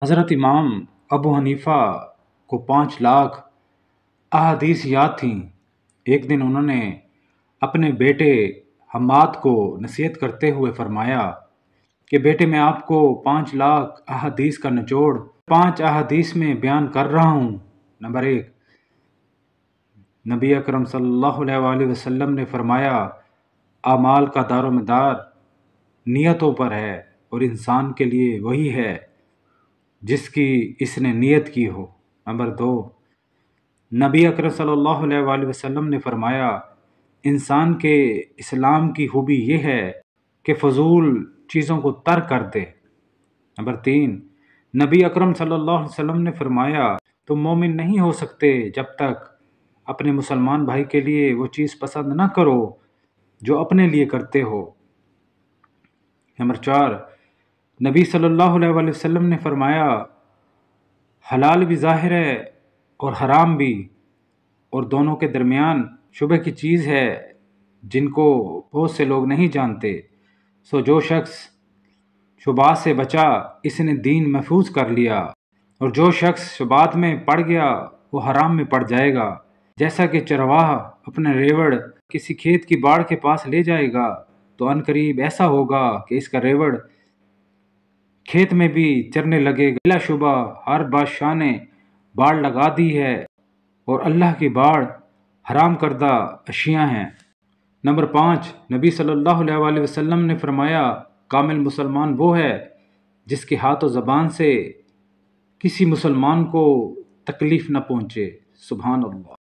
حضرت امام ابو حنیفہ کو 5 لاکھ احادیث یاد تھیں۔ ایک دن انہوں نے اپنے بیٹے حماد کو نصیحت کرتے ہوئے فرمایا کہ بیٹے، میں آپ کو 5 لاکھ احادیث کا نچوڑ 5 احادیث میں بیان کر رہا ہوں۔ نمبر 1، نبی اکرم صلی اللہ علیہ وآلہ وسلم نے فرمایا، اعمال کا دار و مدار نیتوں پر ہے، اور انسان کے لیے وہی ہے جس کی اس نے نیت کی ہو۔ نمبر 2، نبی اکرم صلی اللہ علیہ وآلہ وسلم نے فرمایا، انسان کے اسلام کی خوبی یہ ہے کہ فضول چیزوں کو ترک کر دے۔ نمبر 3، نبی اکرم صلی اللہ علیہ وسلم نے فرمایا، تم مومن نہیں ہو سکتے جب تک اپنے مسلمان بھائی کے لیے وہ چیز پسند نہ کرو جو اپنے لیے کرتے ہو۔ نمبر 4، نبی صلی اللہ علیہ وآلہ وسلم نے فرمایا، حلال بھی ظاہر ہے اور حرام بھی، اور دونوں کے درمیان شبہ کی چیز ہے جن کو بہت سے لوگ نہیں جانتے، سو جو شخص شبہات سے بچا اس نے دین محفوظ کر لیا، اور جو شخص شبہات میں پڑ گیا وہ حرام میں پڑ جائے گا۔ جیسا کہ چرواہا اپنا ریوڑ کسی کھیت کی باڑ کے پاس لے جائے گا تو عنقریب ایسا ہوگا کہ اس کا ریوڑ کھیت میں بھی چرنے لگے گا۔ بلا شبہ ہر بادشاہ نے باڑ لگا دی ہے، اور اللہ کی باڑ حرام کردہ اشیاء ہیں۔ نمبر 5، نبی صلی اللہ علیہ وآلہ وسلم نے فرمایا، کامل مسلمان وہ ہے جس کے ہاتھ و زبان سے کسی مسلمان کو تکلیف نہ پہنچے۔ سبحان اللہ۔